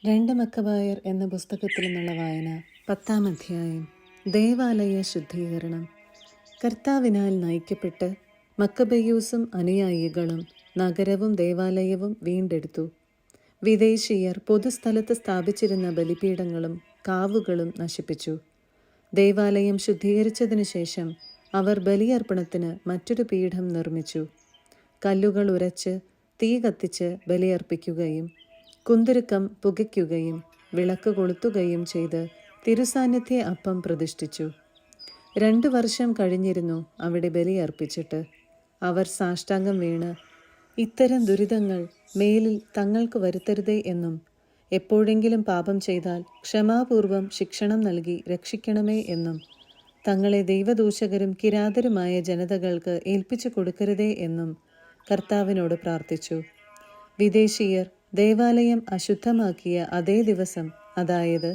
രണ്ട് മക്കബായർ എന്ന പുസ്തകത്തിൽ നിന്നുള്ള വായന 10-ാം അധ്യായം. ദേവാലയ ശുദ്ധീകരണം. കർത്താവിനാൽ നയിക്കപ്പെട്ട് മക്കബെയൂസും അനുയായികളും നഗരവും ദേവാലയവും വീണ്ടെടുത്തു. വിദേശീയർ പൊതുസ്ഥലത്ത് സ്ഥാപിച്ചിരുന്ന ബലിപീഠങ്ങളും കാവുകളും നശിപ്പിച്ചു. ദേവാലയം ശുദ്ധീകരിച്ചതിനു ശേഷം അവർ ബലിയർപ്പണത്തിന് മറ്റൊരു പീഠം നിർമ്മിച്ചു. കല്ലുകൾ ഉരച്ച് തീ കത്തിച്ച് ബലിയർപ്പിക്കുകയും കുന്തുരുക്കം പുകയ്ക്കുകയും വിളക്ക് കൊളുത്തുകയും ചെയ്ത് തിരുസാന്നിധ്യ അപ്പം പ്രതിഷ്ഠിച്ചു. 2 വർഷം കഴിഞ്ഞിരുന്നു അവിടെ ബലിയർപ്പിച്ചിട്ട്. അവർ സാഷ്ടാംഗം വീണ്, ഇത്തരം ദുരിതങ്ങൾ മേലിൽ തങ്ങൾക്ക് വരുത്തരുതേ എന്നും എപ്പോഴെങ്കിലും പാപം ചെയ്താൽ ക്ഷമാപൂർവം ശിക്ഷണം നൽകി രക്ഷിക്കണമേ എന്നും തങ്ങളെ ദൈവദൂഷകരും കിരാതരുമായ ജനതകൾക്ക് ഏൽപ്പിച്ചു കൊടുക്കരുതേ എന്നും കർത്താവിനോട് പ്രാർത്ഥിച്ചു. വിദേശീയർ ദേവാലയം അശുദ്ധമാക്കിയ അതേ ദിവസം, അതായത്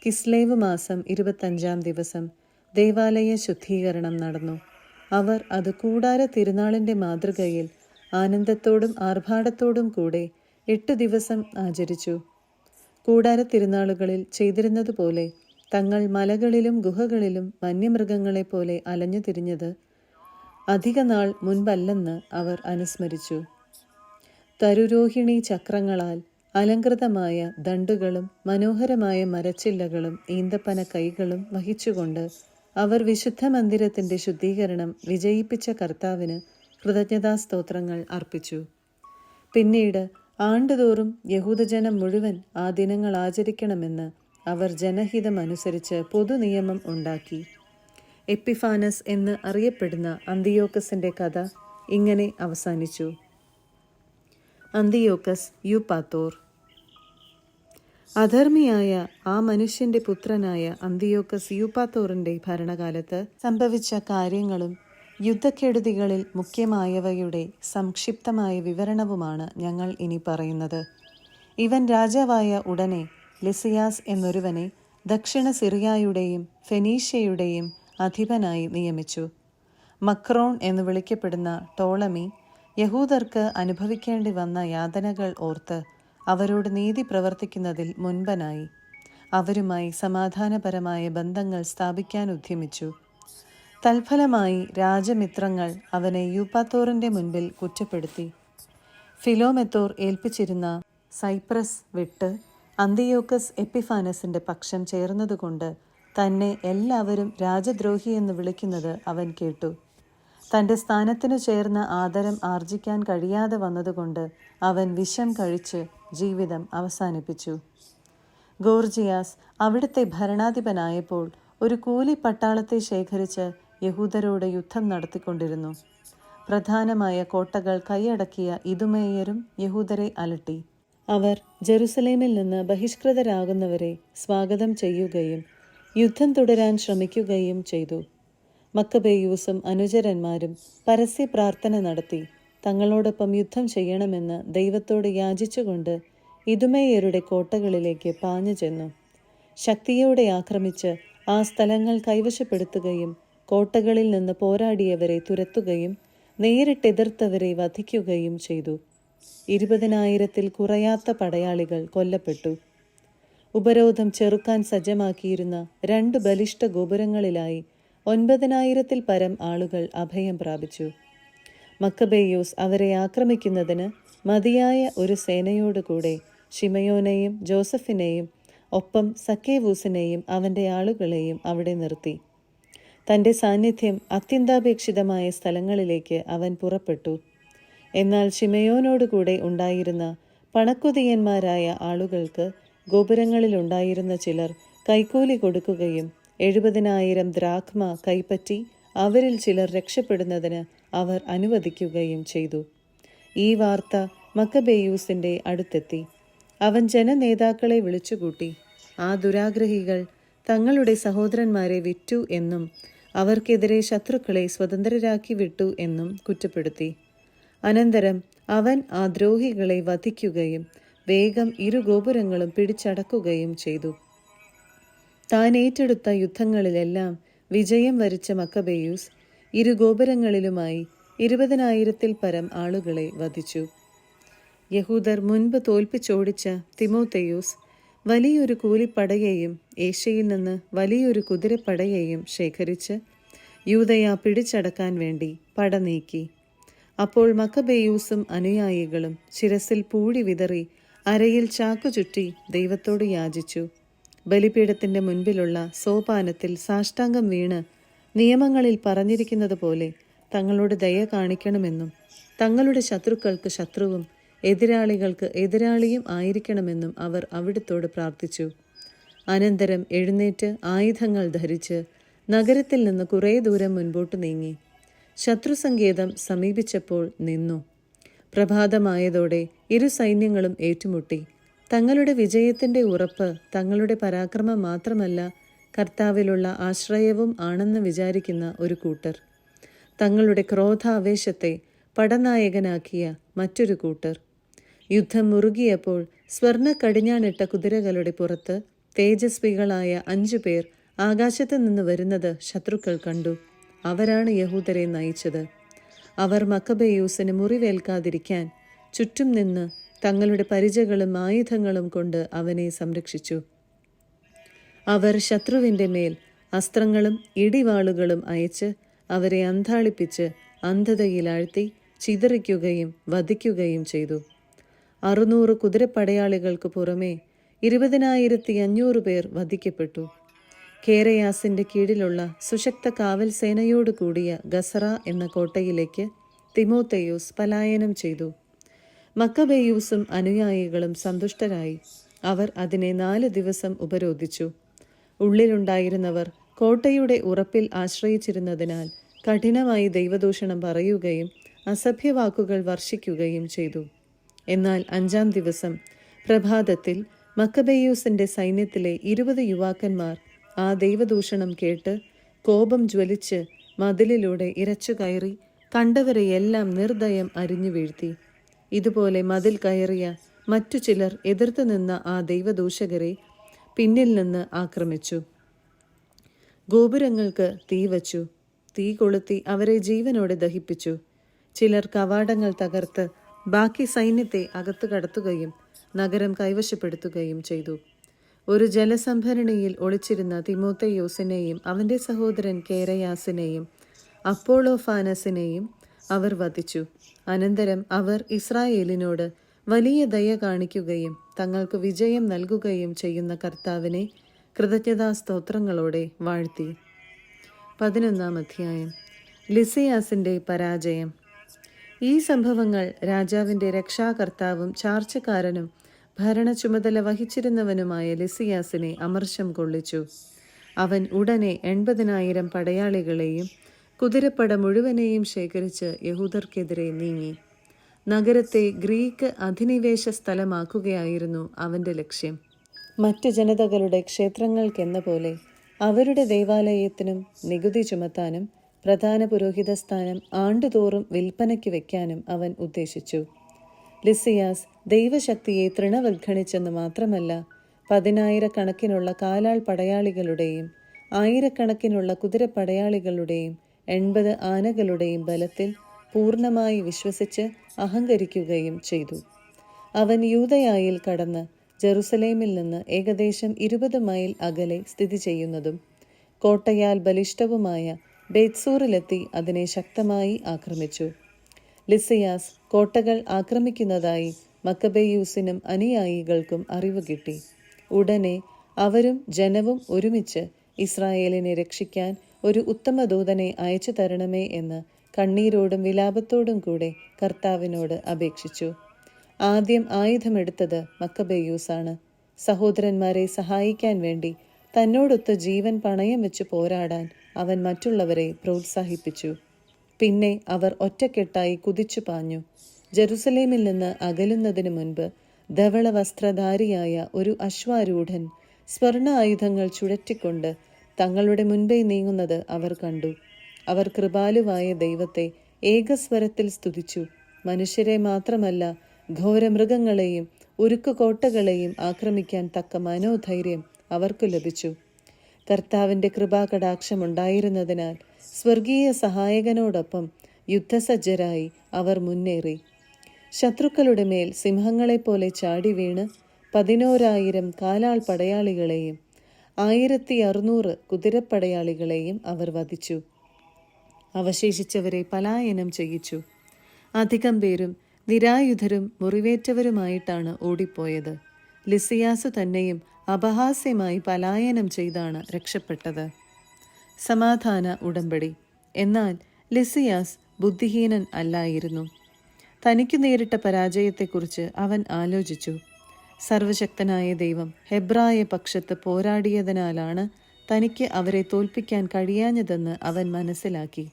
കിസ്ലേവ് മാസം 25-ാം ദിവസം ദേവാലയ ശുദ്ധീകരണം നടന്നു. അവർ അത് കൂടാര തിരുനാളിൻ്റെ മാതൃകയിൽ ആനന്ദത്തോടും ആർഭാടത്തോടും കൂടെ 8 ദിവസം ആചരിച്ചു. കൂടാര തിരുനാളുകളിൽ ചെയ്തിരുന്നതുപോലെ തങ്ങൾ മലകളിലും ഗുഹകളിലും വന്യമൃഗങ്ങളെപ്പോലെ അലഞ്ഞു തിരിഞ്ഞത് അധിക നാൾ മുൻപല്ലെന്ന് അവർ അനുസ്മരിച്ചു. തരുരോഹിണി ചക്രങ്ങളാൽ അലങ്കൃതമായ ദണ്ഡുകളും മനോഹരമായ മരച്ചില്ലകളും ഈന്തപ്പന കൈകളും വഹിച്ചുകൊണ്ട് അവർ വിശുദ്ധ മന്ദിരത്തിൻ്റെ ശുദ്ധീകരണം വിജയിപ്പിച്ച കർത്താവിന് കൃതജ്ഞതാസ്തോത്രങ്ങൾ അർപ്പിച്ചു. പിന്നീട് ആണ്ടുതോറും യഹൂദജനം മുഴുവൻ ആ ദിനങ്ങൾ ആചരിക്കണമെന്ന് അവർ ജനഹിതമനുസരിച്ച് പൊതുനിയമം ഉണ്ടാക്കി. എപ്പിഫാനസ് എന്ന് അറിയപ്പെടുന്ന അന്തിയോക്കസിൻ്റെ കഥ ഇങ്ങനെ അവസാനിച്ചു. അന്തിയോക്കസ് യൂപാത്തോർ. അധർമ്മിയായ ആ മനുഷ്യന്റെ പുത്രനായ അന്തിയോക്കസ് യൂപാത്തോറിന്റെ ഭരണകാലത്ത് സംഭവിച്ച കാര്യങ്ങളും യുദ്ധക്കെടുതികളിൽ മുഖ്യമായവയുടെ സംക്ഷിപ്തമായ വിവരണവുമാണ് ഞങ്ങൾ ഇനി പറയുന്നത്. ഇവൻ രാജാവായ ഉടനെ ലിസിയാസ് എന്നൊരുവനെ ദക്ഷിണ സിറിയായുടെയും ഫെനീഷ്യയുടെയും അധിപനായി നിയമിച്ചു. മക്രോൺ എന്ന് വിളിക്കപ്പെടുന്ന ടോളമി യഹൂദർക്ക് അനുഭവിക്കേണ്ടി വന്ന യാതനകൾ ഓർത്ത് അവരോട് നീതി പ്രവർത്തിക്കുന്നതിൽ മുൻപനായി. അവരുമായി സമാധാനപരമായ ബന്ധങ്ങൾ സ്ഥാപിക്കാൻ ഉദ്യമിച്ചു. തൽഫലമായി രാജമിത്രങ്ങൾ അവനെ യൂപാത്തോറിൻ്റെ മുൻപിൽ കുറ്റപ്പെടുത്തി. ഫിലോമെത്തോർ ഏൽപ്പിച്ചിരുന്ന സൈപ്രസ് വിട്ട് അന്തിയോക്കസ് എപ്പിഫാനസിൻ്റെ പക്ഷം ചേർന്നതുകൊണ്ട് തന്നെ എല്ലാവരും രാജദ്രോഹിയെന്ന് വിളിക്കുന്നത് അവൻ കേട്ടു. തൻ്റെ സ്ഥാനത്തിനു ചേർന്ന ആദരം ആർജിക്കാൻ കഴിയാതെ വന്നതുകൊണ്ട് അവൻ വിഷം കഴിച്ച് ജീവിതം അവസാനിപ്പിച്ചു. ഗോർജിയാസ് അവിടുത്തെ ഭരണാധിപനായപ്പോൾ ഒരു കൂലി പട്ടാളത്തെ ശേഖരിച്ച് യഹൂദരോട് യുദ്ധം നടത്തിക്കൊണ്ടിരുന്നു. പ്രധാനമായ കോട്ടകൾ കൈയടക്കിയ ഇതുമേയരും യഹൂദരെ അലട്ടി. അവർ ജെറുസലേമിൽ നിന്ന് ബഹിഷ്കൃതരാകുന്നവരെ സ്വാഗതം ചെയ്യുകയും യുദ്ധം തുടരാൻ ശ്രമിക്കുകയും ചെയ്തു. മക്കബെയൂസും അനുചരന്മാരും പരസ്യ പ്രാർത്ഥന നടത്തി തങ്ങളോടൊപ്പം യുദ്ധം ചെയ്യണമെന്ന് ദൈവത്തോട് യാചിച്ചുകൊണ്ട് ഇതുമേയരുടെ കോട്ടകളിലേക്ക് പാഞ്ഞു ചെന്നു. ശക്തിയോടെ ആക്രമിച്ച് ആ സ്ഥലങ്ങൾ കൈവശപ്പെടുത്തുകയും കോട്ടകളിൽ നിന്ന് പോരാടിയവരെ തുരത്തുകയും നേരിട്ടെതിർത്തവരെ വധിക്കുകയും ചെയ്തു. 20,000-ൽ കുറയാത്ത പടയാളികൾ കൊല്ലപ്പെട്ടു. ഉപരോധം ചെറുക്കാൻ സജ്ജമാക്കിയിരുന്ന 2 ബലിഷ്ഠ ഗോപുരങ്ങളിലായി 9,000-ൽ പരം ആളുകൾ അഭയം പ്രാപിച്ചു. മക്കബെയൂസ് അവരെ ആക്രമിക്കുന്നതിന് മതിയായ ഒരു സേനയോടുകൂടെ ശിമയോനെയും ജോസഫിനെയും ഒപ്പം സക്കേവൂസിനെയും അവൻ്റെ ആളുകളെയും അവിടെ നിർത്തി. തൻ്റെ സാന്നിധ്യം അത്യന്താപേക്ഷിതമായ സ്ഥലങ്ങളിലേക്ക് അവൻ പുറപ്പെട്ടു. എന്നാൽ ശിമയോനോടുകൂടെ ഉണ്ടായിരുന്ന പണക്കൊതിയന്മാരായ ആളുകൾക്ക് ഗോപുരങ്ങളിലുണ്ടായിരുന്ന ചിലർ കൈക്കൂലി കൊടുക്കുകയും 70,000 ദ്രാഖ്മ കൈപ്പറ്റി അവരിൽ ചിലർ രക്ഷപ്പെടുന്നതിന് അവർ അനുവദിക്കുകയും ചെയ്തു. ഈ വാർത്ത മക്കബെയൂസിൻ്റെ അടുത്തെത്തി. അവൻ ജനനേതാക്കളെ വിളിച്ചുകൂട്ടി ആ ദുരാഗ്രഹികൾ തങ്ങളുടെ സഹോദരന്മാരെ വിറ്റു എന്നും അവർക്കെതിരെ ശത്രുക്കളെ സ്വതന്ത്രരാക്കി വിട്ടു എന്നും കുറ്റപ്പെടുത്തി. അനന്തരം അവൻ ആ ദ്രോഹികളെ വധിക്കുകയും വേഗം 2 ഗോപുരങ്ങളും പിടിച്ചടക്കുകയും ചെയ്തു. താൻ ഏറ്റെടുത്ത യുദ്ധങ്ങളിലെല്ലാം വിജയം വരിച്ച മക്കബെയൂസ് 2 ഗോപുരങ്ങളിലുമായി 20,000-ൽ പരം ആളുകളെ വധിച്ചു. യഹൂദർ മുൻപ് തോൽപ്പിച്ചോടിച്ച തിമോഥെയൂസ് വലിയൊരു കൂലിപ്പടയെയും ഏഷ്യയിൽ നിന്ന് വലിയൊരു കുതിരപ്പടയെയും ശേഖരിച്ച് യൂദയ പിടിച്ചടക്കാൻ വേണ്ടി പട നീക്കി. അപ്പോൾ മക്കബേയൂസും അനുയായികളും ശിരസിൽ പൂഴി വിതറി അരയിൽ ചാക്കു ചുറ്റി ദൈവത്തോട് യാചിച്ചു. ബലിപീഠത്തിന്റെ മുൻപിലുള്ള സോപാനത്തിൽ സാഷ്ടാംഗം വീണ് നിയമങ്ങളിൽ പറഞ്ഞിരിക്കുന്നത് പോലെ തങ്ങളോട് ദയ കാണിക്കണമെന്നും തങ്ങളുടെ ശത്രുക്കൾക്ക് ശത്രുവും എതിരാളികൾക്ക് എതിരാളിയും ആയിരിക്കണമെന്നും അവർ അവിടുത്തോട് പ്രാർത്ഥിച്ചു. അനന്തരം എഴുന്നേറ്റ് ആയുധങ്ങൾ ധരിച്ച് നഗരത്തിൽ നിന്ന് കുറേ ദൂരം മുൻപോട്ട് നീങ്ങി. ശത്രുസങ്കേതം സമീപിച്ചപ്പോൾ നിന്നു. പ്രഭാതമായതോടെ ഇരു സൈന്യങ്ങളും ഏറ്റുമുട്ടി. തങ്ങളുടെ വിജയത്തിന്റെ ഉറപ്പ് തങ്ങളുടെ പരാക്രമം മാത്രമല്ല, കർത്താവിലുള്ള ആശ്രയവും ആണെന്ന് വിചാരിക്കുന്ന ഒരു കൂട്ടർ, തങ്ങളുടെ ക്രോധാവേശത്തെ പടനായകനാക്കിയ മറ്റൊരു കൂട്ടർ. യുദ്ധം മുറുകിയപ്പോൾ സ്വർണ്ണ കടിഞ്ഞാണിട്ട കുതിരകളുടെ പുറത്ത് തേജസ്വികളായ 5 പേർ ആകാശത്ത് നിന്ന് വരുന്നത് ശത്രുക്കൾ കണ്ടു. അവരാണ് യഹൂദരെ നയിച്ചത്. അവർ മക്കബേയൂസിന് മുറിവേൽക്കാതിരിക്കാൻ ചുറ്റും നിന്ന് തങ്ങളുടെ പരിചകളും ആയുധങ്ങളും കൊണ്ട് അവനെ സംരക്ഷിച്ചു. അവർ ശത്രുവിൻ്റെ മേൽ അസ്ത്രങ്ങളും ഇടിവാളുകളും അയച്ച് അവരെ അന്ധാളിപ്പിച്ച് അന്ധതയിലാഴ്ത്തി ചിതറിക്കുകയും വധിക്കുകയും ചെയ്തു. 600 കുതിരപ്പടയാളികൾക്ക് പുറമെ 20,500 പേർ വധിക്കപ്പെട്ടു. കേരയാസിന്റെ കീഴിലുള്ള സുശക്ത കാവൽ സേനയോട് കൂടിയ ഗസറ എന്ന കോട്ടയിലേക്ക് തിമോഥെയൂസ് പലായനം ചെയ്തു. മക്കബേയൂസും അനുയായികളും സന്തുഷ്ടരായി. അവർ അതിനെ 4 ദിവസം ഉപരോധിച്ചു. ഉള്ളിലുണ്ടായിരുന്നവർ കോട്ടയുടെ ഉറപ്പിൽ ആശ്രയിച്ചിരുന്നതിനാൽ കഠിനമായി ദൈവദൂഷണം പറയുകയും അസഭ്യവാക്കുകൾ വർഷിക്കുകയും ചെയ്തു. എന്നാൽ 5-ാം ദിവസം പ്രഭാതത്തിൽ മക്കബേയൂസിന്റെ സൈന്യത്തിലെ 20 യുവാക്കന്മാർ ആ ദൈവദൂഷണം കേട്ട് കോപം ജ്വലിച്ച് മതിലിലൂടെ ഇരച്ചു കയറി കണ്ടവരെയെല്ലാം നിർദയം അരിഞ്ഞു വീഴ്ത്തി. ഇതുപോലെ മതിൽ കയറിയ മറ്റു ചിലർ എതിർത്ത് നിന്ന ആ ദൈവദൂഷകരെ പിന്നിൽ നിന്ന് ആക്രമിച്ചു. ഗോപുരങ്ങൾക്ക് തീ വച്ചു. തീ കൊളുത്തി അവരെ ജീവനോടെ ദഹിപ്പിച്ചു. ചിലർ കവാടങ്ങൾ തകർത്ത് ബാക്കി സൈന്യത്തെ അകത്തു കടത്തുകയും നഗരം കൈവശപ്പെടുത്തുകയും ചെയ്തു. ഒരു ജലസംഭരണിയിൽ ഒളിച്ചിരുന്ന തിമോഥെയോസിനെയും അവന്റെ സഹോദരൻ കേരയാസിനെയും അപ്പോളോഫാനസിനെയും അവർ വധിച്ചു. അനന്തരം അവർ ഇസ്രായേലിനോട് വലിയ ദയ കാണിക്കുകയും തങ്ങൾക്ക് വിജയം നൽകുകയും ചെയ്യുന്ന കർത്താവിനെ കൃതജ്ഞതാസ്തോത്രങ്ങളോടെ വാഴ്ത്തി. 11-ാം അധ്യായം. ലിസിയാസിന്റെ പരാജയം. ഈ സംഭവങ്ങൾ രാജാവിന്റെ രക്ഷാകർത്താവും ചാർച്ചക്കാരനും ഭരണ ചുമതല വഹിച്ചിരുന്നവനുമായ ലിസിയാസിനെ അമർഷം കൊള്ളിച്ചു. അവൻ ഉടനെ 80,000 പടയാളികളെയും കുതിരപ്പട മുഴുവനെയും ശേഖരിച്ച് യഹൂദർക്കെതിരെ നീങ്ങി. നഗരത്തെ ഗ്രീക്ക് അധിനിവേശ സ്ഥലമാക്കുകയായിരുന്നു അവന്റെ ലക്ഷ്യം. മറ്റ് ജനതകളുടെ ക്ഷേത്രങ്ങൾക്കെന്ന പോലെ അവരുടെ ദേവാലയത്തിനും നികുതി ചുമത്താനും പ്രധാന പുരോഹിത സ്ഥാനം ആണ്ടുതോറും വിൽപ്പനയ്ക്ക് വെക്കാനും അവൻ ഉദ്ദേശിച്ചു. ലിസിയാസ് ദൈവശക്തിയെ തൃണവൽഗണിച്ചെന്ന് മാത്രമല്ല, 10,000 കാലാൾ പടയാളികളുടെയും 1000 കുതിരപ്പടയാളികളുടെയും 80 ആനകളുടെയും ബലത്തിൽ പൂർണ്ണമായി വിശ്വസിച്ച് അഹങ്കരിക്കുകയും ചെയ്തു. അവൻ യൂദയായിൽ കടന്ന് ജെറുസലേമിൽ നിന്ന് ഏകദേശം 20 മൈൽ അകലെ സ്ഥിതി ചെയ്യുന്നതും കോട്ടയാൽ ബലിഷ്ഠവുമായ ബേത്സൂറിലെത്തി അതിനെ ശക്തമായി ആക്രമിച്ചു. ലിസിയാസ് കോട്ടകൾ ആക്രമിക്കുന്നതായി മക്കബേയൂസിനും അനുയായികൾക്കും അറിവ് കിട്ടി. ഉടനെ അവരും ജനവും ഒരുമിച്ച് ഇസ്രായേലിനെ രക്ഷിക്കാൻ ഒരു ഉത്തമ ദൂതനെ അയച്ചു തരണമേ എന്ന് കണ്ണീരോടും വിലാപത്തോടും കൂടെ കർത്താവിനോട് അപേക്ഷിച്ചു. ആദ്യം ആയുധമെടുത്തത് മക്കബേയൂസാണ്. സഹോദരന്മാരെ സഹായിക്കാൻ വേണ്ടി തന്നോടൊത്ത് ജീവൻ പണയം വെച്ച് പോരാടാൻ അവൻ മറ്റുള്ളവരെ പ്രോത്സാഹിപ്പിച്ചു. പിന്നെ അവർ ഒറ്റക്കെട്ടായി കുതിച്ചു പാഞ്ഞു. ജെറുസലേമിൽ നിന്ന് അകലുന്നതിന് മുൻപ് ധവള വസ്ത്രധാരിയായ ഒരു അശ്വാരൂഢൻ സ്വർണ്ണ ആയുധങ്ങൾ ചുഴറ്റിക്കൊണ്ട് തങ്ങളുടെ മുൻപേ നീങ്ങുന്നത് അവർ കണ്ടു. അവർ കൃപാലുവായ ദൈവത്തെ ഏകസ്വരത്തിൽ സ്തുതിച്ചു. മനുഷ്യരെ മാത്രമല്ല, ഘോരമൃഗങ്ങളെയും ഉരുക്കുകോട്ടകളെയും ആക്രമിക്കാൻ തക്ക മനോധൈര്യം അവർക്ക് ലഭിച്ചു. കർത്താവിൻ്റെ കൃപാകടാക്ഷമുണ്ടായിരുന്നതിനാൽ സ്വർഗീയ സഹായകനോടൊപ്പം യുദ്ധസജ്ജരായി അവർ മുന്നേറി. ശത്രുക്കളുടെ മേൽ സിംഹങ്ങളെപ്പോലെ ചാടി വീണ് 11,000 കാലാൾ പടയാളികളെയും 1,600 കുതിരപ്പടയാളികളെയും അവർ വധിച്ചു. അവശേഷിച്ചവരെ പലായനം ചെയ്യിച്ചു. അധികം പേരും നിരായുധരും മുറിവേറ്റവരുമായിട്ടാണ് ഓടിപ്പോയത്. ലിസിയാസ് തന്നെയും അപഹാസ്യമായി പലായനം ചെയ്താണ് രക്ഷപ്പെട്ടത്. സമാധാന ഉടമ്പടി. എന്നാൽ ലിസിയാസ് ബുദ്ധിഹീനൻ അല്ലായിരുന്നു. തനിക്കു നേരിട്ട പരാജയത്തെക്കുറിച്ച് അവൻ ആലോചിച്ചു. സർവശക്തനായ ദൈവം ഹെബ്രായ പക്ഷത്ത് പോരാടിയതിനാലാണ് തനിക്ക് അവരെ തോൽപ്പിക്കാൻ കഴിയാഞ്ഞതെന്ന് അവൻ മനസ്സിലാക്കി.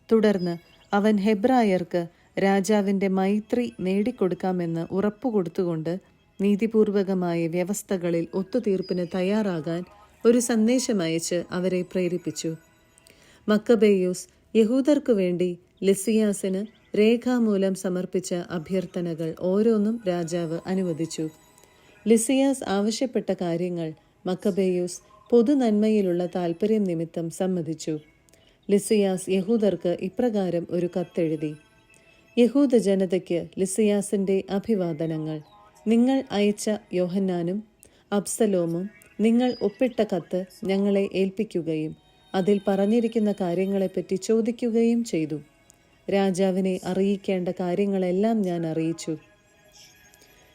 തുടർന്ന് അവൻ ഹെബ്രായർക്ക് രാജാവിൻ്റെ മൈത്രി നേടിക്കൊടുക്കാമെന്ന് ഉറപ്പുകൊടുത്തുകൊണ്ട് നീതിപൂർവകമായ വ്യവസ്ഥകളിൽ ഒത്തുതീർപ്പിന് തയ്യാറാകാൻ ഒരു സന്ദേശമയച്ച് അവരെ പ്രേരിപ്പിച്ചു. മക്കബേയൂസ് യഹൂദർക്കു വേണ്ടി ലിസിയാസിന് രേഖാമൂലം സമർപ്പിച്ച അഭ്യർത്ഥനകൾ ഓരോന്നും രാജാവ് അനുവദിച്ചു. ലിസിയാസ് ആവശ്യപ്പെട്ട കാര്യങ്ങൾ മക്കബേയൂസ് പൊതുനന്മയിലുള്ള താൽപ്പര്യം നിമിത്തം സമ്മതിച്ചു. ലിസിയാസ് യഹൂദർക്ക് ഇപ്രകാരം ഒരു കത്തെഴുതി. യഹൂദ ജനതയ്ക്ക് ലിസിയാസിൻ്റെ അഭിവാദനങ്ങൾ. നിങ്ങൾ അയച്ച യോഹന്നാനും അബ്സലോമും നിങ്ങൾ ഒപ്പിട്ട കത്ത് ഞങ്ങളെ ഏൽപ്പിക്കുകയും അതിൽ പറഞ്ഞിരിക്കുന്ന കാര്യങ്ങളെപ്പറ്റി ചോദിക്കുകയും ചെയ്തു. രാജാവിനെ അറിയിക്കേണ്ട കാര്യങ്ങളെല്ലാം ഞാൻ അറിയിച്ചു.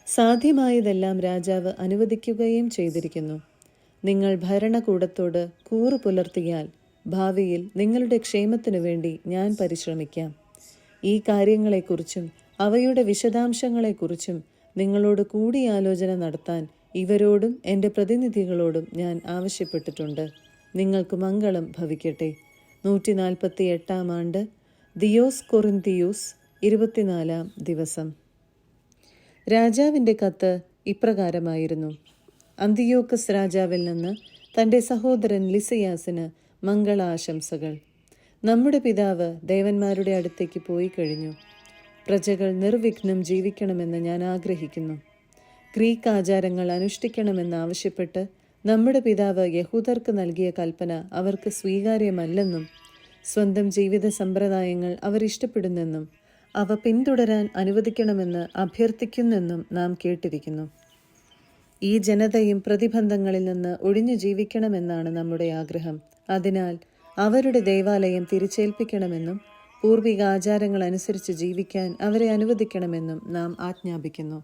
സാധ്യമായതെല്ലാം രാജാവ് അനുവദിക്കുകയും ചെയ്തിരിക്കുന്നു. നിങ്ങൾ ഭരണകൂടത്തോട് കൂറു പുലർത്തിയാൽ ഭാവിയിൽ നിങ്ങളുടെ ക്ഷേമത്തിനു വേണ്ടി ഞാൻ പരിശ്രമിക്കാം. ഈ കാര്യങ്ങളെക്കുറിച്ചും അവയുടെ വിശദാംശങ്ങളെക്കുറിച്ചും നിങ്ങളോട് കൂടിയാലോചന നടത്താൻ ഇവരോടും എൻ്റെ പ്രതിനിധികളോടും ഞാൻ ആവശ്യപ്പെട്ടിട്ടുണ്ട്. നിങ്ങൾക്ക് മംഗളം ഭവിക്കട്ടെ. 148 ആണ്ട് ദിയോസ് കൊറിന്തിയൂസ് 24 ദിവസം. രാജാവിൻ്റെ കത്ത് ഇപ്രകാരമായിരുന്നു. അന്തിയോക്കസ് രാജാവിൽ നിന്ന് തൻ്റെ സഹോദരൻ ലിസിയാസിന് മംഗളാശംസകൾ. നമ്മുടെ പിതാവ് ദേവന്മാരുടെ അടുത്തേക്ക് പോയി കഴിഞ്ഞു. പ്രജകൾ നിർവിഘ്നം ജീവിക്കണമെന്ന് ഞാൻ ആഗ്രഹിക്കുന്നു. ഗ്രീക്ക് ആചാരങ്ങൾ അനുഷ്ഠിക്കണമെന്നാവശ്യപ്പെട്ട് നമ്മുടെ പിതാവ് യഹൂദർക്ക് നൽകിയ കൽപ്പന അവർക്ക് സ്വീകാര്യമല്ലെന്നും സ്വന്തം ജീവിത സമ്പ്രദായങ്ങൾ അവർ ഇഷ്ടപ്പെടുന്നെന്നും അവ പിന്തുടരാൻ അനുവദിക്കണമെന്ന് അഭ്യർത്ഥിക്കുന്നെന്നും നാം കേട്ടിരിക്കുന്നു. ഈ ജനതയും പ്രതിബന്ധങ്ങളിൽ നിന്ന് ഒഴിഞ്ഞു ജീവിക്കണമെന്നാണ് നമ്മുടെ ആഗ്രഹം. അതിനാൽ അവരുടെ ദേവാലയം തിരിച്ചേൽപ്പിക്കണമെന്നും പൂർവിക ആചാരങ്ങൾ അനുസരിച്ച് ജീവിക്കാൻ അവരെ അനുവദിക്കണമെന്നും നാം ആജ്ഞാപിക്കുന്നു.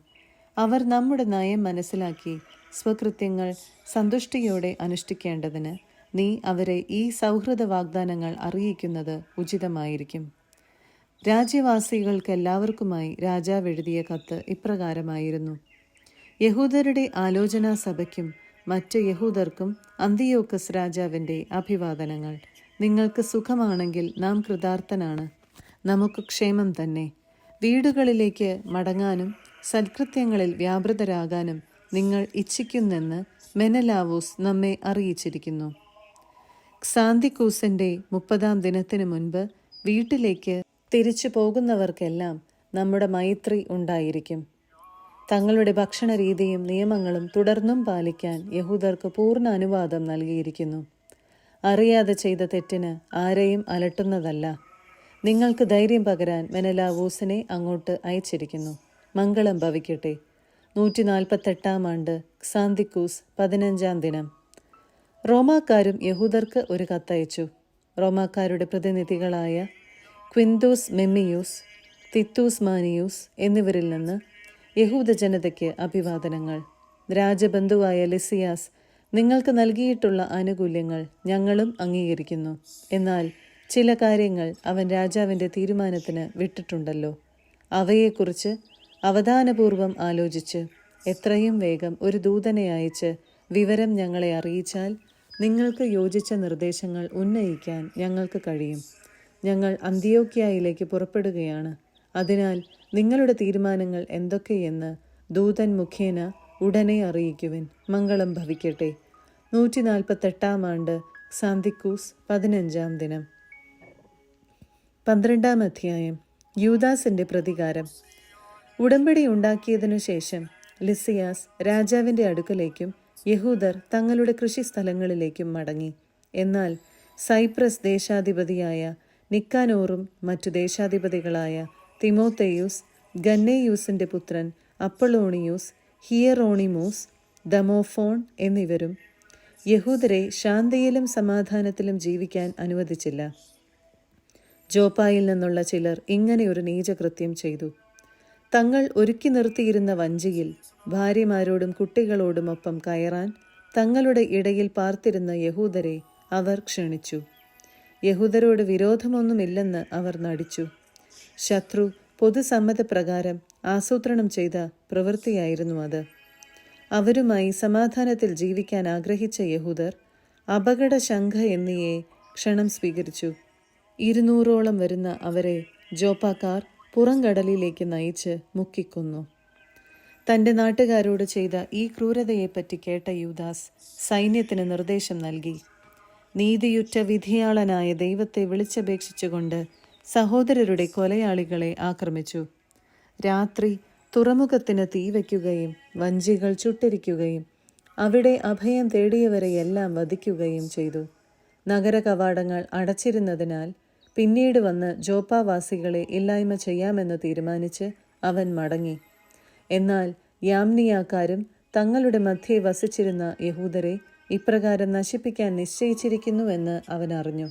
അവർ നമ്മുടെ നയം മനസ്സിലാക്കി സ്വകൃത്യങ്ങൾ സന്തുഷ്ടിയോടെ അനുഷ്ഠിക്കേണ്ടതിന് നീ അവരെ ഈ സൗഹൃദ വാഗ്ദാനങ്ങൾ അറിയിക്കുന്നത് ഉചിതമായിരിക്കും. രാജ്യവാസികൾക്കെല്ലാവർക്കുമായി രാജാവ് എഴുതിയ കത്ത് ഇപ്രകാരമായിരുന്നു. യഹൂദരുടെ ആലോചനാ സഭയ്ക്കും മറ്റ് യഹൂദർക്കും അന്തിയോക്കസ് രാജാവിൻ്റെ അഭിവാദനങ്ങൾ. നിങ്ങൾക്ക് സുഖമാണെങ്കിൽ നാം കൃതാർത്ഥനാണ്. നമുക്ക് ക്ഷേമം തന്നെ. വീടുകളിലേക്ക് മടങ്ങാനും സൽകൃത്യങ്ങളിൽ വ്യാപൃതരാകാനും നിങ്ങൾ ഇച്ഛിക്കുന്നെന്ന് മെനലാവൂസ് നമ്മെ അറിയിച്ചിരിക്കുന്നു. ക്സാന്തിക്കൂസിൻ്റെ 30-ാം ദിനത്തിനു മുൻപ് വീട്ടിലേക്ക് തിരിച്ചു പോകുന്നവർക്കെല്ലാം നമ്മുടെ മൈത്രി ഉണ്ടായിരിക്കും. തങ്ങളുടെ ഭക്ഷണ രീതിയും നിയമങ്ങളും തുടർന്നും പാലിക്കാൻ യഹൂദർക്ക് പൂർണ്ണ അനുവാദം നൽകിയിരിക്കുന്നു. അറിയാതെ ചെയ്ത തെറ്റിന് ആരെയും അലട്ടുന്നതല്ല. നിങ്ങൾക്ക് ധൈര്യം പകരാൻ മെനലാവൂസിനെ അങ്ങോട്ട് അയച്ചിരിക്കുന്നു. മംഗളം ഭവിക്കട്ടെ. 148 ആണ്ട് ക്സാന്തിക്കൂസ് 15-ാം ദിനം. റോമാക്കാരും യഹൂദർക്ക് ഒരു കത്തയച്ചു. റോമാക്കാരുടെ പ്രതിനിധികളായ ക്വിന്തൂസ് മെമ്മിയൂസ്, തിത്തൂസ് മാനിയൂസ് എന്നിവരിൽ നിന്ന് യഹൂദ ജനതയ്ക്ക് അഭിവാദനങ്ങൾ. രാജബന്ധുവായ ലിസിയാസ് നിങ്ങൾക്ക് നൽകിയിട്ടുള്ള ആനുകൂല്യങ്ങൾ ഞങ്ങളും അംഗീകരിക്കുന്നു. എന്നാൽ ചില കാര്യങ്ങൾ അവൻ രാജാവിൻ്റെ തീരുമാനത്തിന് വിട്ടിട്ടുണ്ടല്ലോ. അവയെക്കുറിച്ച് അവധാനപൂർവം ആലോചിച്ച് എത്രയും വേഗം ഒരു ദൂതനെ അയച്ച് വിവരം ഞങ്ങളെ അറിയിച്ചാൽ നിങ്ങൾക്ക് യോജിച്ച നിർദ്ദേശങ്ങൾ ഉന്നയിക്കാൻ ഞങ്ങൾക്ക് കഴിയും. ഞങ്ങൾ അന്തിയോക്യയിലേക്ക് പുറപ്പെടുകയാണ്. അതിനാൽ നിങ്ങളുടെ തീരുമാനങ്ങൾ എന്തൊക്കെയെന്ന് ദൂതൻ മുഖേന ഉടനെ അറിയിക്കുവിൻ. മംഗളം ഭവിക്കട്ടെ. 148 ആണ്ട് ക്സാന്തിക്കൂസ് 15-ാം ദിനം. 12-ാം അധ്യായം. യൂദാസിൻ്റെ പ്രതികാരം. ഉടമ്പടി ഉണ്ടാക്കിയതിനു ശേഷം ലിസിയാസ് രാജാവിൻ്റെ അടുക്കലേക്കും യഹൂദർ തങ്ങളുടെ കൃഷിസ്ഥലങ്ങളിലേക്കും മടങ്ങി. എന്നാൽ സൈപ്രസ് ദേശാധിപതിയായ നിക്കാനോറും മറ്റു ദേശാധിപതികളായ തിമോത്തേയൂസ്, ഗന്നേയൂസിൻ്റെ പുത്രൻ അപ്പൊളോണിയൂസ്, ഹിയറോണിമോസ്, ദമോഫോൺ എന്നിവരും യഹൂദരെ ശാന്തിയിലും സമാധാനത്തിലും ജീവിക്കാൻ അനുവദിച്ചില്ല. ജോപ്പായിൽ നിന്നുള്ള ചിലർ ഇങ്ങനെ ഒരു നീചകൃത്യം ചെയ്തു. തങ്ങൾ ഒരുക്കി നിർത്തിയിരുന്ന വഞ്ചിയിൽ ഭാര്യമാരോടും കുട്ടികളോടുമൊപ്പം കയറാൻ തങ്ങളുടെ ഇടയിൽ പാർത്തിരുന്ന യഹൂദരെ അവർ ക്ഷണിച്ചു. യഹൂദരോട് വിരോധമൊന്നുമില്ലെന്ന് അവർ നടിച്ചു. ശത്രു പൊതുസമ്മതപ്രകാരം ആസൂത്രണം ചെയ്ത പ്രവൃത്തിയായിരുന്നു അത്. അവരുമായി സമാധാനത്തിൽ ജീവിക്കാൻ ആഗ്രഹിച്ച യഹൂദർ അപകട ശംഖ എന്നിയെ ക്ഷണം സ്വീകരിച്ചു. 200ഓളം വരുന്ന അവരെ ജോപ്പാക്കാർ പുറംകടലിലേക്ക് നയിച്ച് മുക്കിക്കൊന്നു. തൻ്റെ നാട്ടുകാരോട് ചെയ്ത ഈ ക്രൂരതയെപ്പറ്റി കേട്ട യൂദാസ് സൈന്യത്തിന് നിർദ്ദേശം നൽകി. നീതിയുറ്റ വിധിയാളനായ ദൈവത്തെ വിളിച്ചപേക്ഷിച്ചുകൊണ്ട് സഹോദരരുടെ കൊലയാളികളെ ആക്രമിച്ചു. രാത്രി തുറമുഖത്തിന് തീവയ്ക്കുകയും വഞ്ചികൾ ചുട്ടിരിക്കുകയും അവിടെ അഭയം തേടിയവരെയെല്ലാം വധിക്കുകയും ചെയ്തു. നഗര കവാടങ്ങൾ അടച്ചിരുന്നതിനാൽ പിന്നീട് വന്ന് ജോപ്പാവാസികളെ ഇല്ലായ്മ ചെയ്യാമെന്ന് തീരുമാനിച്ച് അവൻ മടങ്ങി. എന്നാൽ യാമ്നിയാക്കാരും തങ്ങളുടെ മധ്യേ വസിച്ചിരുന്ന യഹൂദരെ ഇപ്രകാരം നശിപ്പിക്കാൻ നിശ്ചയിച്ചിരിക്കുന്നുവെന്ന് അവൻ അറിഞ്ഞു.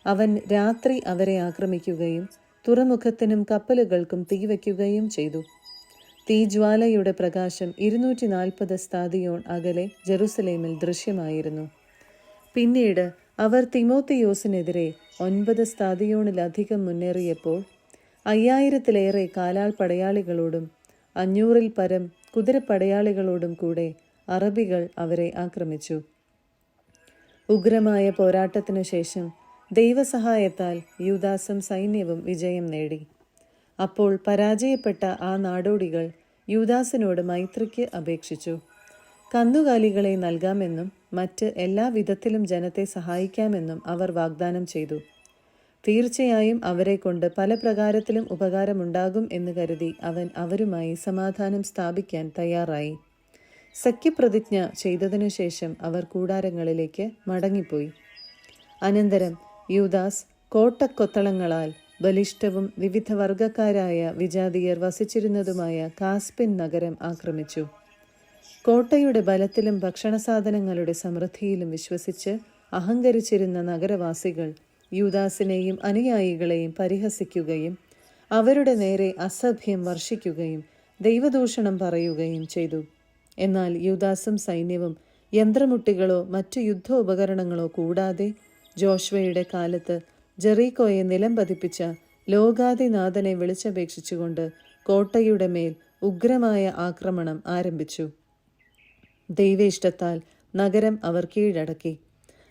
അവൻ രാത്രി അവരെ ആക്രമിക്കുകയും തുറമുഖത്തിനും കപ്പലുകൾക്കും തീവയ്ക്കുകയും ചെയ്തു. തീജ്വാലയുടെ പ്രകാശം 240 സ്താദിയോൺ അകലെ ജെറുസലേമിൽ ദൃശ്യമായിരുന്നു. പിന്നീട് അവർ തിമോത്തിയോസിനെതിരെ 9 സ്താദിയോണിലധികം മുന്നേറിയപ്പോൾ 5000-ലേറെ കാലാൾ പടയാളികളോടും 500-ൽ പരം കുതിരപ്പടയാളികളോടും കൂടെ അറബികൾ അവരെ ആക്രമിച്ചു. ഉഗ്രമായ പോരാട്ടത്തിനു ശേഷം ദൈവസഹായത്താൽ യൂദാസും സൈന്യവും വിജയം നേടി. അപ്പോൾ പരാജയപ്പെട്ട ആ നാടോടികൾ യൂദാസിനോട് മൈത്രിക്ക് അപേക്ഷിച്ചു. കന്നുകാലികളെ നൽകാമെന്നും മറ്റ് എല്ലാ വിധത്തിലും ജനത്തെ സഹായിക്കാമെന്നും അവർ വാഗ്ദാനം ചെയ്തു. തീർച്ചയായും അവരെ കൊണ്ട് പല പ്രകാരത്തിലും ഉപകാരമുണ്ടാകും എന്ന് കരുതി അവൻ അവരുമായി സമാധാനം സ്ഥാപിക്കാൻ തയ്യാറായി. സഖ്യപ്രതിജ്ഞ ചെയ്തതിനു ശേഷം അവർ കൂടാരങ്ങളിലേക്ക് മടങ്ങിപ്പോയി. അനന്തരം യൂദാസ് കോട്ടക്കൊത്തളങ്ങളാൽ ബലിഷ്ഠവും വിവിധ വർഗക്കാരായ വിജാതീയർ വസിച്ചിരുന്നതുമായ കാസ്പിൻ നഗരം ആക്രമിച്ചു. കോട്ടയുടെ ബലത്തിലും ഭക്ഷണസാധനങ്ങളുടെ സമൃദ്ധിയിലും വിശ്വസിച്ച് അഹങ്കരിച്ചിരുന്ന നഗരവാസികൾ യൂദാസിനെയും അനുയായികളെയും പരിഹസിക്കുകയും അവരുടെ നേരെ അസഭ്യം വർഷിക്കുകയും ദൈവദൂഷണം പറയുകയും ചെയ്തു. എന്നാൽ യൂദാസും സൈന്യവും യന്ത്രമുട്ടികളോ മറ്റു യുദ്ധോപകരണങ്ങളോ കൂടാതെ ജോഷ്വയുടെ കാലത്ത് ജെറീക്കോയെ നിലം പതിപ്പിച്ച ലോകാധിനാഥനെ വിളിച്ചപേക്ഷിച്ചുകൊണ്ട് കോട്ടയുടെ മേൽ ഉഗ്രമായ ആക്രമണം ആരംഭിച്ചു. ദൈവേഷ്ടത്താൽ നഗരം അവർ കീഴടക്കി.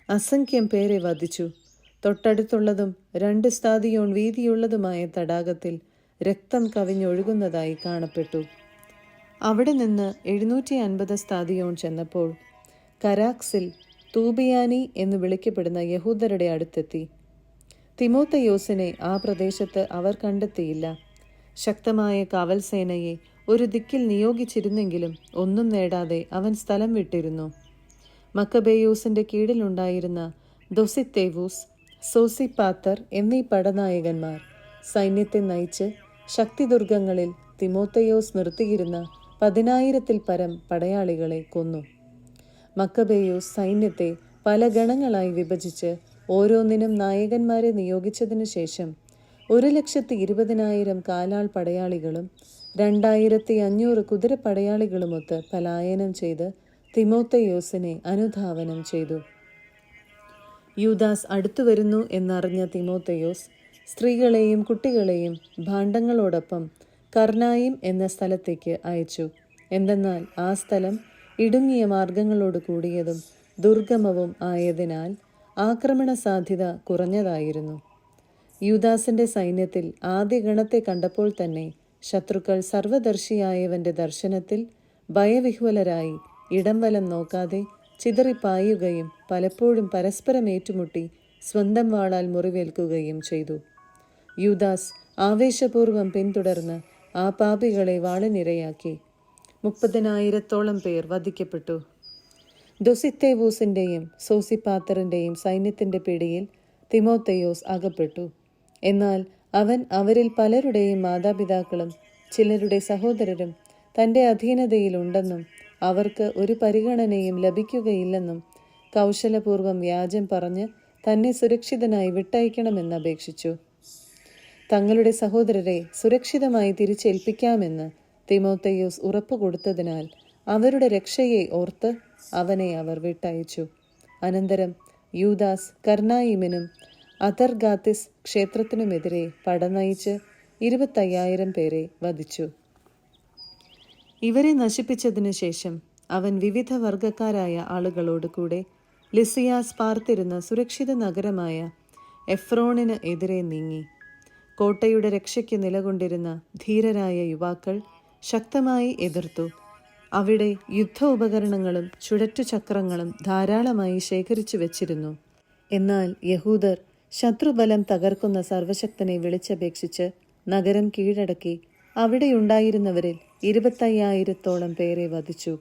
അസംഖ്യം പേരെ വധിച്ചു. തൊട്ടടുത്തുള്ളതും 2 സ്താദിയോൺ വീതിയുള്ളതുമായ തടാകത്തിൽ രക്തം കവിഞ്ഞൊഴുകുന്നതായി കാണപ്പെട്ടു. അവിടെ നിന്ന് 750 സ്താദിയോൺ ചെന്നപ്പോൾ കരാക്സിൽ തൂബിയാനി എന്ന് വിളിക്കപ്പെടുന്ന യഹൂദരുടെ അടുത്തെത്തി. തിമോത്തയോസിനെ ആ പ്രദേശത്ത് അവർ കണ്ടെത്തിയില്ല. ശക്തമായ കാവൽ സേനയെ ഒരു ദിക്കിൽ നിയോഗിച്ചിരുന്നെങ്കിലും ഒന്നും നേടാതെ അവൻ സ്ഥലം വിട്ടിരുന്നു. മക്കബേയൂസിന്റെ കീഴിലുണ്ടായിരുന്ന ദൊസിത്തേവൂസ്, സോസിപ്പാത്തർ എന്നീ പടനായകന്മാർ സൈന്യത്തെ നയിച്ച് ശക്തിദുർഗങ്ങളിൽ തിമോത്തയോസ് നിർത്തിയിരുന്ന 10,000-ൽ പരം പടയാളികളെ കൊന്നു. മക്കബേയൂസ് സൈന്യത്തെ പല ഗണങ്ങളായി വിഭജിച്ച് ഓരോന്നിനും നായകന്മാരെ നിയോഗിച്ചതിനു ശേഷം 1,20,000 കാലാൾ പടയാളികളും 2,500 കുതിരപ്പടയാളികളുമൊത്ത് പലായനം ചെയ്ത് തിമോത്തയോസിനെ അനുധാവനം ചെയ്തു. യൂദാസ് അടുത്തുവരുന്നു എന്നറിഞ്ഞ തിമോത്തയോസ് സ്ത്രീകളെയും കുട്ടികളെയും ഭാണ്ഡങ്ങളോടൊപ്പം കർണായിം എന്ന സ്ഥലത്തേക്ക് അയച്ചു. എന്തെന്നാൽ ആ സ്ഥലം ഇടുങ്ങിയ മാർഗങ്ങളോട് കൂടിയതും ദുർഗമവും ആയതിനാൽ ആക്രമണ സാധ്യത കുറഞ്ഞതായിരുന്നു. യൂദാസിന്റെ സൈന്യത്തിൽ ആദ്യ ഗണത്തെ കണ്ടപ്പോൾ തന്നെ ശത്രുക്കൾ സർവദർശിയായവന്റെ ദർശനത്തിൽ ഭയവിഹ്വലരായി ഇടം വലം നോക്കാതെ ചിതറിപ്പായുകയും പലപ്പോഴും പരസ്പരം ഏറ്റുമുട്ടി സ്വന്തം വാളാൽ മുറിവേൽക്കുകയും ചെയ്തു. യൂദാസ് ആവേശപൂർവം പിന്തുടർന്ന് ആ പാപികളെ വാളിനിരയാക്കി. 30,000-ഓളം പേർ വധിക്കപ്പെട്ടു. ദൊസിത്തേവൂസിന്റെയും സോസിപ്പാത്തറിന്റെയും സൈന്യത്തിന്റെ പിടിയിൽ തിമോത്തയോസ് അകപ്പെട്ടു. എന്നാൽ അവൻ അവരിൽ പലരുടെയും മാതാപിതാക്കളും ചിലരുടെ സഹോദരരും തൻ്റെ അധീനതയിലുണ്ടെന്നും അവർക്ക് ഒരു പരിഗണനയും ലഭിക്കുകയില്ലെന്നും കൗശലപൂർവ്വം വ്യാജം പറഞ്ഞ് തന്നെ സുരക്ഷിതനായി വിട്ടയക്കണമെന്ന് അപേക്ഷിച്ചു. തങ്ങളുടെ സഹോദരരെ സുരക്ഷിതമായി തിരിച്ചേൽപ്പിക്കാമെന്ന് തിമോഥെയോസ് ഉറപ്പുകൊടുത്തതിനാൽ അവരുടെ രക്ഷയെ ഓർത്ത് അവനെ അവർ വിട്ടയച്ചു. അനന്തരം യൂദാസ് കർണായിമിനും അദർഗാത്തിസ് ക്ഷേത്രത്തിനുമെതിരെ പടനയിച്ച് 25,000 പേരെ വധിച്ചു. ഇവരെ നശിപ്പിച്ചതിനു ശേഷം അവൻ വിവിധ വർഗക്കാരായ ആളുകളോട് കൂടെ ലിസിയാസ് പാർത്തിരുന്ന സുരക്ഷിത നഗരമായ എഫ്രോണിന് എതിരെ നീങ്ങി. കോട്ടയുടെ രക്ഷയ്ക്ക് നിലകൊണ്ടിരുന്ന ധീരരായ യുവാക്കൾ ശക്തമായി എതിർത്തു. അവിടെ യുദ്ധ ഉപകരണങ്ങളും ചുഴറ്റുചക്രങ്ങളും ധാരാളമായി ശേഖരിച്ചു വച്ചിരുന്നു. എന്നാൽ യഹൂദർ ശത്രുബലം തകർക്കുന്ന സർവശക്തനെ വിളിച്ചപേക്ഷിച്ച് നഗരം കീഴടക്കി അവിടെയുണ്ടായിരുന്നവരിൽ 25,000 പേരെ വധിച്ചു.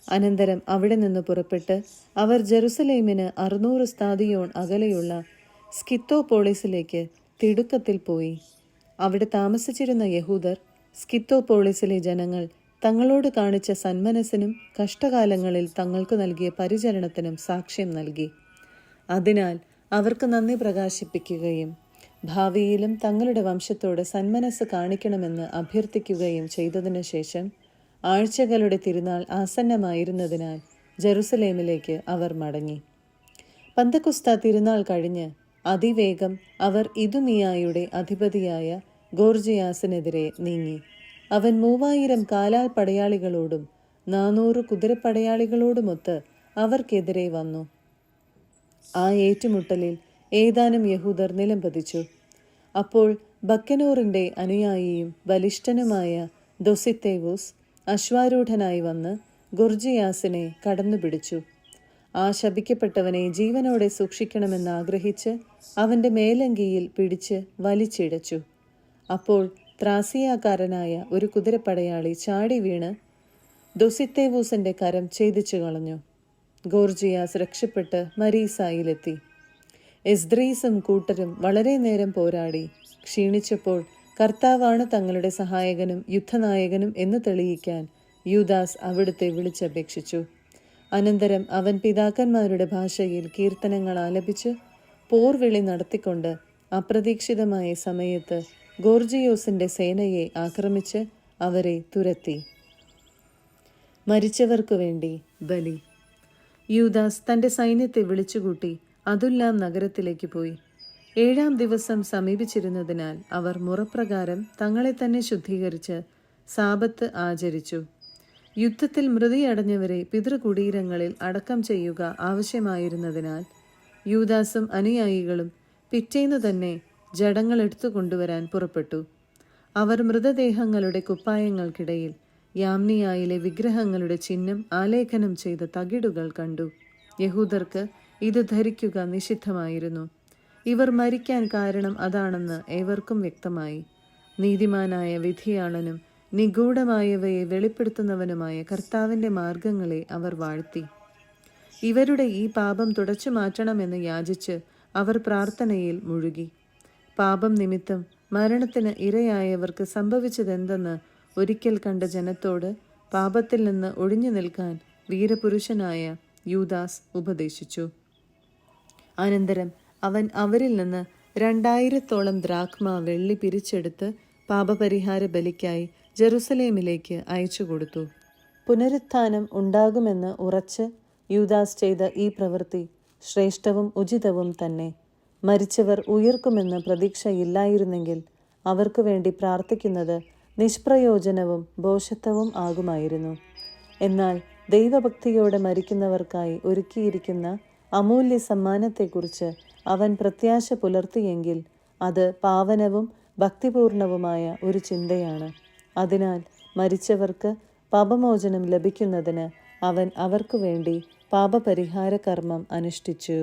അനന്തരം അവിടെ നിന്ന് പുറപ്പെട്ട് അവർ ജെറുസലേമിന് 600 സ്താദിയോൺ അകലെയുള്ള സ്കിത്തോപോളിസിലേക്ക് തിടുക്കത്തിൽ പോയി. അവിടെ താമസിച്ചിരുന്ന യഹൂദർ സ്കിത്തോപോളിസിലെ ജനങ്ങൾ തങ്ങളോട് കാണിച്ച സന്മനസ്സിനും കഷ്ടകാലങ്ങളിൽ തങ്ങൾക്ക് നൽകിയ പരിചരണത്തിനും സാക്ഷ്യം നൽകി. അതിനാൽ അവർക്ക് നന്ദി പ്രകാശിപ്പിക്കുകയും ഭാവിയിലും തങ്ങളുടെ വംശത്തോട് സന്മനസ് കാണിക്കണമെന്ന് അഭ്യർത്ഥിക്കുകയും ചെയ്തതിനു ശേഷം ആഴ്ചകളുടെ തിരുനാൾ ആസന്നമായിരുന്നതിനാൽ ജെറുസലേമിലേക്ക് അവർ മടങ്ങി. പന്തക്കുസ്ത തിരുനാൾ കഴിഞ്ഞ് അതിവേഗം അവർ ഇദുമിയായുടെ അധിപതിയായ ഗോർജിയാസിനെതിരെ നീങ്ങി. അവൻ 3000 കാലാൽ പടയാളികളോടും 400 കുതിരപ്പടയാളികളോടുമൊത്ത് അവർക്കെതിരെ വന്നു. ആ ഏറ്റുമുട്ടലിൽ ഏതാനും യഹൂദർ നിലംപതിച്ചു. അപ്പോൾ ബക്കനോറിന്റെ അനുയായിയും ബലിഷ്ഠനുമായ ദൊസിത്തേവൂസ് അശ്വാരൂഢനായി വന്ന് ഗൊർജിയാസിനെ കടന്നുപിടിച്ചു. ആ ശപിക്കപ്പെട്ടവനെ ജീവനോടെ സൂക്ഷിക്കണമെന്ന് ആഗ്രഹിച്ച് അവന്റെ മേലങ്കിയിൽ പിടിച്ച് വലിച്ചിഴച്ചു. അപ്പോൾ ത്രാസിയാക്കാരനായ ഒരു കുതിരപ്പടയാളി ചാടി വീണ് ദൊസിത്തേവൂസിന്റെ കരം ഛേദിച്ചു കളഞ്ഞു. ഗോർജിയാസ് രക്ഷപ്പെട്ട് മരീസായിലെത്തി. എസ്ദ്രീസും കൂട്ടരും വളരെ നേരം പോരാടി ക്ഷീണിച്ചപ്പോൾ കർത്താവാണ് തങ്ങളുടെ സഹായകനും യുദ്ധനായകനും എന്ന് തെളിയിക്കാൻ യൂദാസ് അവിടുത്തെ വിളിച്ചപേക്ഷിച്ചു. അനന്തരം അവൻ പിതാക്കന്മാരുടെ ഭാഷയിൽ കീർത്തനങ്ങൾ ആലപിച്ച് പോർവിളി നടത്തിക്കൊണ്ട് അപ്രതീക്ഷിതമായ സമയത്ത് ഗോർജിയോസിന്റെ സേനയെ ആക്രമിച്ച് അവരെ തുരത്തി. മരിച്ചവർക്കു വേണ്ടി ബലി. യൂദാസ് തന്റെ സൈന്യത്തെ വിളിച്ചുകൂട്ടി അതുല്ലാം നഗരത്തിലേക്ക് പോയി. 7-ാം ദിവസം സമീപിച്ചിരുന്നതിനാൽ അവർ മുറപ്രകാരം തങ്ങളെ തന്നെ ശുദ്ധീകരിച്ച് സാബത്ത് ആചരിച്ചു. യുദ്ധത്തിൽ മൃതിയടഞ്ഞവരെ പിതൃകുടീരങ്ങളിൽ അടക്കം ചെയ്യുക ആവശ്യമായിരുന്നതിനാൽ യൂദാസും അനുയായികളും പിറ്റേന്നു തന്നെ ജഡങ്ങൾ എടുത്തു കൊണ്ടുവരാൻ പുറപ്പെട്ടു. അവർ മൃതദേഹങ്ങളുടെ കുപ്പായങ്ങൾക്കിടയിൽ യാമ്നിയായിലെ വിഗ്രഹങ്ങളുടെ ചിഹ്നം ആലേഖനം ചെയ്ത തകിടുകൾ കണ്ടു. യഹൂദർക്ക് ഇത് ധരിക്കുക നിഷിദ്ധമായിരുന്നു. ഇവർ മരിക്കാൻ കാരണം അതാണെന്ന് ഏവർക്കും വ്യക്തമായി. നീതിമാനായ വിധിയാളനും നിഗൂഢമായവയെ വെളിപ്പെടുത്തുന്നവനുമായ കർത്താവിൻ്റെ മാർഗങ്ങളെ അവർ വാഴ്ത്തി. ഇവരുടെ ഈ പാപം തുടച്ചു മാറ്റണമെന്ന് യാചിച്ച് അവർ പ്രാർത്ഥനയിൽ മുഴുകി. പാപം നിമിത്തം മരണത്തിന് ഇരയായവർക്ക് സംഭവിച്ചതെന്തെന്ന് ഒരിക്കൽ കണ്ട ജനത്തോട് പാപത്തിൽ നിന്ന് ഒഴിഞ്ഞു നിൽക്കാൻ വീരപുരുഷനായ യൂദാസ് ഉപദേശിച്ചു. അനന്തരം അവൻ അവരിൽ നിന്ന് 2000 ദ്രാഖ്മ വെള്ളി പിരിച്ചെടുത്ത് പാപപരിഹാര ബലിക്കായി ജെറുസലേമിലേക്ക് അയച്ചുകൊടുത്തു. പുനരുത്ഥാനം ഉണ്ടാകുമെന്ന് ഉറച്ച് യൂദാസ് ചെയ്ത ഈ പ്രവൃത്തി ശ്രേഷ്ഠവും ഉചിതവും തന്നെ. മരിച്ചവർ ഉയർക്കുമെന്ന് പ്രതീക്ഷയില്ലായിരുന്നെങ്കിൽ അവർക്ക് വേണ്ടി പ്രാർത്ഥിക്കുന്നത് നിഷ്പ്രയോജനവും ഭോഷത്വവും ആകുമായിരുന്നു. എന്നാൽ ദൈവഭക്തിയോടെ മരിക്കുന്നവർക്കായി ഒരുക്കിയിരിക്കുന്ന അമൂല്യ സമ്മാനത്തെക്കുറിച്ച് അവൻ പ്രത്യാശ പുലർത്തിയെങ്കിൽ അത് പാവനവും ഭക്തിപൂർണവുമായ ഒരു ചിന്തയാണ്. അതിനാൽ മരിച്ചവർക്ക് പാപമോചനം ലഭിക്കുന്നതിന് അവൻ അവർക്കു വേണ്ടി പാപപരിഹാര കർമ്മം അനുഷ്ഠിച്ചു.